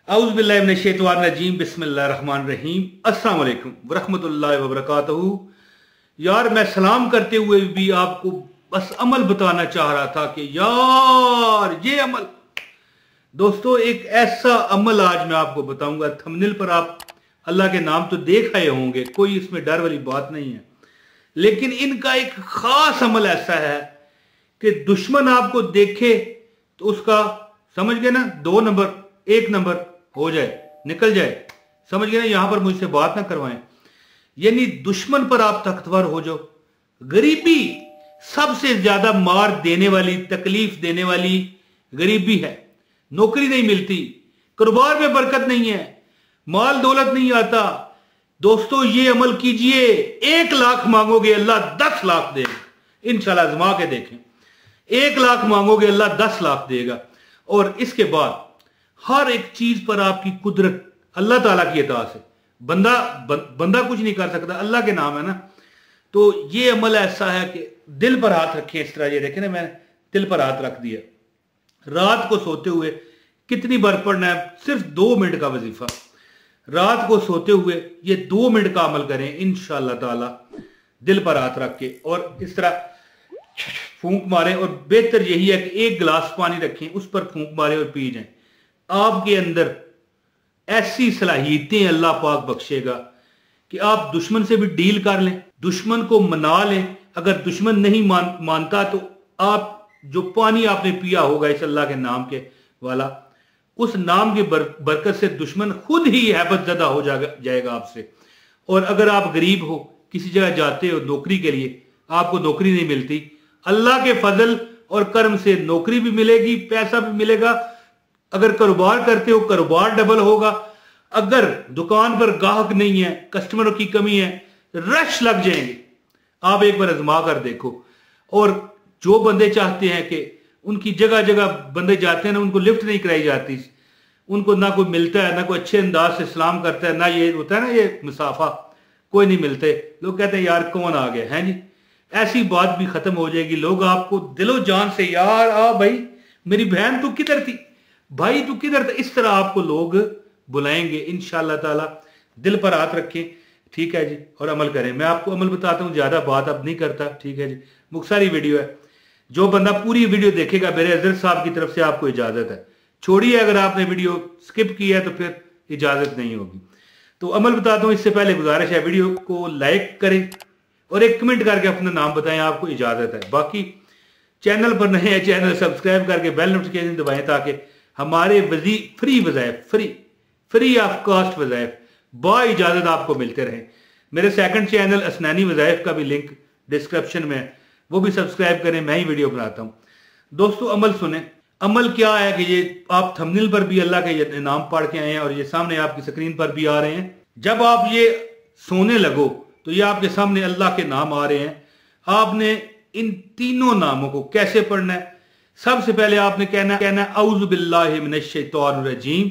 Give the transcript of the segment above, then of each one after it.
औज़ु बिल्लाहि मिनश शैतानिर रजीम बिस्मिल्लाहिर रहमानिर रहीम अस्सलाम वालेकुम वरहमतुल्लाहि वबरकातुहू। यार मैं सलाम करते हुए भी आपको बस अमल बताना चाह रहा था कि यार ये अमल, दोस्तों एक ऐसा अमल आज मैं आपको बताऊंगा। थंबनेल पर आप अल्लाह के नाम तो देख आए होंगे, कोई इसमें डर वाली बात नहीं है, लेकिन इनका एक खास अमल ऐसा है कि दुश्मन आपको देखे तो उसका, समझ गए ना, 2 नंबर 1 नंबर हो जाए, निकल जाए, समझ गए ना। यहां पर मुझसे बात ना करवाएं, यानी दुश्मन पर आप ताकतवर हो जाओ। गरीबी सबसे ज्यादा मार देने वाली, तकलीफ देने वाली गरीबी है। नौकरी नहीं मिलती, कारोबार में बरकत नहीं है, माल दौलत नहीं आता। दोस्तों ये अमल कीजिए, 1 लाख मांगोगे अल्लाह 10 लाख देगा। इंशाल्लाह आजमा के देखें, 1 लाख मांगोगे अल्लाह 10 लाख देगा। और इसके बाद हर एक चीज पर आपकी कुदरत अल्लाह ताला की अता से, बंदा कुछ नहीं कर सकता, अल्लाह के नाम है ना। तो ये अमल ऐसा है कि दिल पर हाथ रखें, इस तरह, ये देखें ना, मैंने दिल पर हाथ रख दिया। रात को सोते हुए कितनी बार पढ़ना है? सिर्फ 2 मिनट का वजीफा। रात को सोते हुए ये 2 मिनट का अमल करें इंशाअल्लाह ताला, दिल पर हाथ रख के, और इस तरह फूंक मारें। और बेहतर यही है कि 1 गिलास पानी रखें, उस पर फूंक मारें और पी जाएं। आपके अंदर ऐसी सलाहियतें अल्लाह पाक बख्शेगा कि आप दुश्मन से भी डील कर लें, दुश्मन को मना लें। अगर दुश्मन नहीं मानता तो आप जो पानी आपने पिया होगा इस अल्लाह के नाम के वाला, उस नाम की बरकत से दुश्मन खुद ही हैबत ज़दा हो जाएगा आपसे। और अगर आप गरीब हो, किसी जगह जाते हो नौकरी के लिए, आपको नौकरी नहीं मिलती, अल्लाह के फजल और कर्म से नौकरी भी मिलेगी, पैसा भी मिलेगा। अगर कारोबार करते हो, कारोबार डबल होगा। अगर दुकान पर ग्राहक नहीं है, कस्टमरों की कमी है, रश लग जाएंगे। आप एक बार आजमा कर देखो। और जो बंदे चाहते हैं कि उनकी जगह जगह बंदे जाते हैं ना, उनको लिफ्ट नहीं कराई जाती, उनको ना कोई मिलता है, ना कोई अच्छे अंदाज से सलाम करता है, ना ये होता है ना ये मुसाफा, कोई नहीं मिलते। लोग कहते हैं यार कौन आ गया है जी। ऐसी बात भी खत्म हो जाएगी। लोग आपको दिलो जान से, यार आ भाई, मेरी बहन तू किधर थी, भाई तू किधर था, इस तरह आपको लोग बुलाएंगे इंशाअल्लाह ताला। दिल पर हाथ रखें, ठीक है जी, और अमल करें। मैं आपको अमल बताता हूँ, ज्यादा बात अब नहीं करता, ठीक है जी। मुख्तसारी वीडियो है, जो बंदा पूरी वीडियो देखेगा, मेरे अजर साहब की तरफ से आपको इजाजत है। छोड़िए, अगर आपने वीडियो स्किप किया है तो फिर इजाजत नहीं होगी। तो अमल बताता हूँ, इससे पहले गुजारिश है वीडियो को लाइक करें और एक कमेंट करके अपना नाम बताएं, आपको इजाजत है। बाकी चैनल पर नए हैं, चैनल सब्सक्राइब करके बेल नोटिफिकेशन दबाएं ताकि हमारे फ्री वज़ाइफ, फ्री ऑफ कॉस्ट वज़ाइफ बा इजाजत आपको मिलते रहे। मेरे सेकंड चैनल असनानी वज़ाइफ का भी लिंक डिस्क्रिप्शन में है, वो भी सब्सक्राइब करें, मैं ही वीडियो बनाता हूँ। दोस्तों अमल सुने। अमल क्या है कि ये आप थंबनेल पर भी अल्लाह के नाम पढ़ के आए हैं और ये सामने आपकी स्क्रीन पर भी आ रहे हैं। जब आप ये सोने लगो तो ये आपके सामने अल्लाह के नाम आ रहे हैं। आपने इन तीनों नामों को कैसे पढ़ना है? सबसे पहले आपने कहना औज़ु बिल्लाहि मिनश शैतानिर रजीम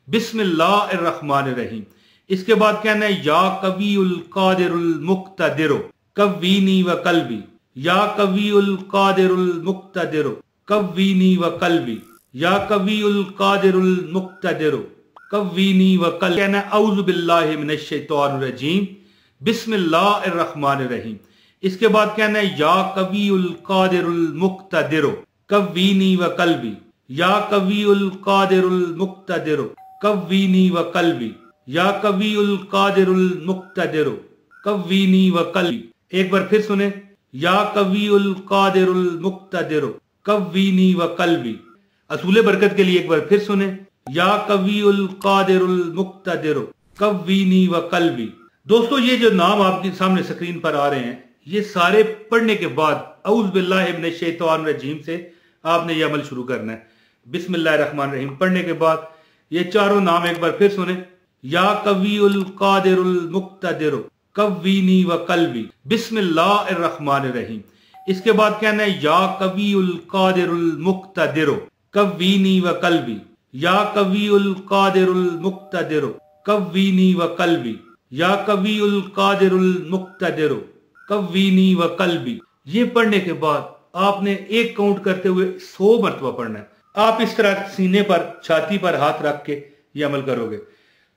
बिस्मिल्लाहिर रहमानिर रहीम। इसके बाद कहना है या कवियुल कादिरुल मुक्तदिरो कव्वीनी व कल्बी, या कवियुल कादिरुल मुक्तदिरो कव्वीनी व कल्बी, या कवियुल कादिरुल मुक्तदिरो कव्वीनी व कल्बी। कहना है औज़ु बिल्लाहि मिनश शैतानिर रजीम बिस्मिल्लाहिर रहमानिर रहीम। इसके बाद कहना है या कवियुल कादिरुल मुक्तदिरो कव्वीनी व कल्बी, या कवियुल कादिरुल मुक्तदिरो कव्वीनी व कल्बी, या कवियुल कादिरुल मुक्तदिरो कव्वीनी व कल्बी। एक बार फिर सुने, या कवियुल कादिरुल मुक्तदिरो कव्वीनी व कल्बी। असूले बरकत के लिए एक बार फिर सुने, या कवियुल कादिरुल मुक्तदिरो कव्वीनी व कल्बी। दोस्तों ये जो नाम आपके सामने स्क्रीन पर आ रहे हैं, ये सारे पढ़ने के बाद औज़ु बिल्लाहि मिनश शैतानिर रजीम से आपने ये अमल शुरू करना है। बिस्मिल्लाहिर रहमानिर रहीम पढ़ने के बाद ये चारों नाम एक बार फिर सुने, या कवियुल कादिरुल मुक्तदिरो कव्वीनी व कल्बी बिस्मिल्लाहिर रहमानिर रहीम। इसके बाद कहना है या कवियुल कादिरुल मुक्तदिरो कव्वीनी व कल्बी, या कवियुल कादिरुल मुक्तदिरो कव्वीनी व कल्बी, या कवियुल कादिरुल मुक्तदिरो कव्वीनी व कल्बी। ये पढ़ने के बाद आपने एक काउंट करते हुए 100 मरतबा पढ़ना है। आप इस तरह सीने पर, छाती पर हाथ रख के ये अमल करोगे।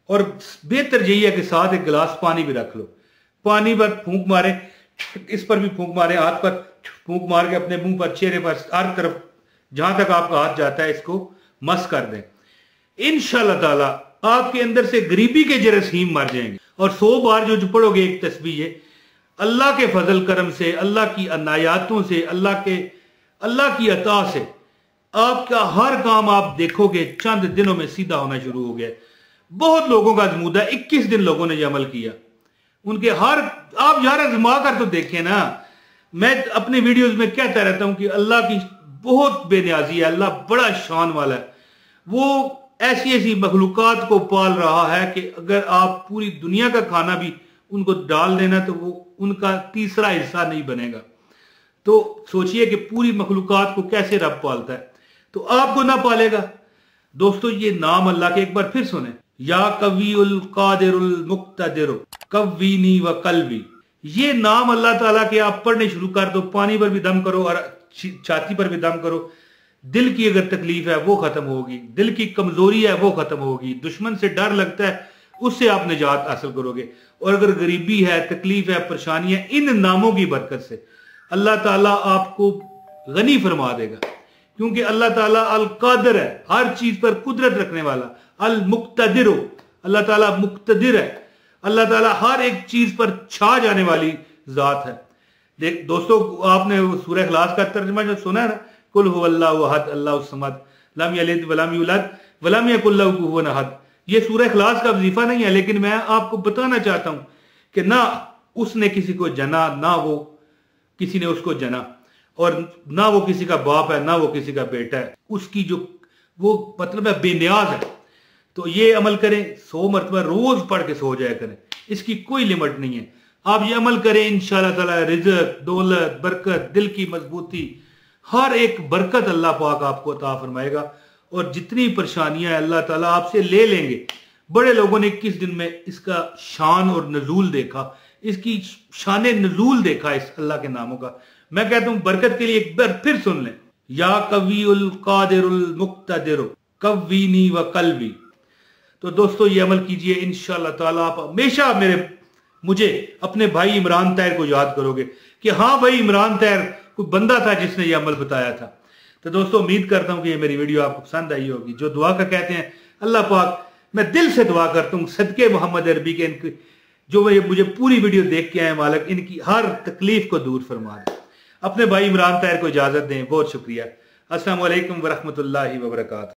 और बेहतर यही है कि साथ एक गिलास पानी भी रख लो, पानी पर फूंक मारे, इस पर भी फूंक मारे, हाथ पर फूंक मार के अपने मुंह पर, चेहरे पर, हर तरफ जहां तक आपका हाथ जाता है इसको मस कर दें। इंशाअल्लाह ताला आपके अंदर से गरीबी के जरासीम मर जाएंगे। और 100 बार जो पढ़ोगे एक तस्बीह है, अल्लाह के फजल करम से, अल्लाह की अनायातों से, अल्लाह की अता से आपका हर काम आप देखोगे चंद दिनों में सीधा होना शुरू हो गया। बहुत लोगों का आजमूदा 21 दिन लोगों ने यह अमल किया। उनके हर, आप यार आजमा कर तो देखें ना। मैं अपने वीडियोस में कहता रहता हूं कि अल्लाह की बहुत बेनियाजी है, अल्लाह बड़ा शान वाला है। वो ऐसी ऐसी मखलूकात को पाल रहा है कि अगर आप पूरी दुनिया का खाना भी उनको डाल देना तो वो उनका तीसरा हिस्सा नहीं बनेगा। तो सोचिए कि पूरी मखलूकात को कैसे रब पालता है, तो आपको ना पालेगा। दोस्तों ये नाम अल्लाह के एक बार फिर सुने, या कवीउल कादिरुल मुक्तदिर कव्वीनी व कल्बी। ये नाम अल्लाह ताला के आप पढ़ने शुरू कर दो, पानी पर भी दम करो और छाती पर भी दम करो। दिल की अगर तकलीफ है वो खत्म होगी, दिल की कमजोरी है वो खत्म होगी, दुश्मन से डर लगता है उससे आप निजात हासिल करोगे। और अगर गरीबी है, तकलीफ है, परेशानी है, इन नामों की बरकत से अल्लाह ताला आपको गनी फरमा देगा। क्योंकि अल्लाह ताला अल कादिर है, हर चीज पर कुदरत रखने वाला। अल मुक्तदिर, अल्लाह ताला मुक्तदिर है, अल्लाह ताला हर एक चीज पर छा जाने वाली जात है। देख दोस्तों, आपने सूरह इखलास का तर्जुमा जो सुना है ना, कुल हुवल्लाहु अहद अल्लाहुस समद लम यलिद वलम यूलद वलम यकुल लहू कुफुवन अहद। ये सूरह इखलास का वजीफा नहीं है, लेकिन मैं आपको बताना चाहता हूं कि ना उसने किसी को जना, ना वो किसी ने उसको जना, और ना वो किसी का बाप है, ना वो किसी का बेटा है। उसकी जो वो मतलब है बेनियाज है। तो ये अमल करें, 100 मरतबा रोज पढ़ के सो जाया करें, इसकी कोई लिमिट नहीं है। आप ये अमल करें, इंशाअल्लाह ताला रिज़्क़, दौलत, बरकत, दिल की मजबूती, हर एक बरकत अल्लाह पाक आपको अता फरमाएगा। और जितनी परेशानियां अल्लाह ताला आपसे ले लेंगे। बड़े लोगों ने 21 दिन में इसका शान और नजूल देखा, इसकी शान नजूल देखा इस अल्लाह के नामों का। मैं कहता हूं बरकत के लिए एक बार फिर सुन लें, या कवीउल कादिरुल मुक्तदिर कव्वीनी व कल्बी। तो दोस्तों ये अमल कीजिए, इंशाअल्लाह ताला आप हमेशा मुझे अपने भाई इमरान तैर को याद करोगे कि हाँ भाई इमरान तैर कोई बंदा था जिसने ये अमल बताया था। तो दोस्तों उम्मीद करता हूं कि ये मेरी वीडियो आपको पसंद आई होगी। जो दुआ का कहते हैं, अल्लाह पाक, मैं दिल से दुआ करता हूं सदके मोहम्मद अरबी के, इनकी जो मुझे पूरी वीडियो देख के आए मालिक, इनकी हर तकलीफ को दूर फरमा दे। अपने भाई इमरान तैर को इजाजत दें, बहुत शुक्रिया। अस्सलाम वालेकुम व रहमतुल्लाहि व बरकातहू।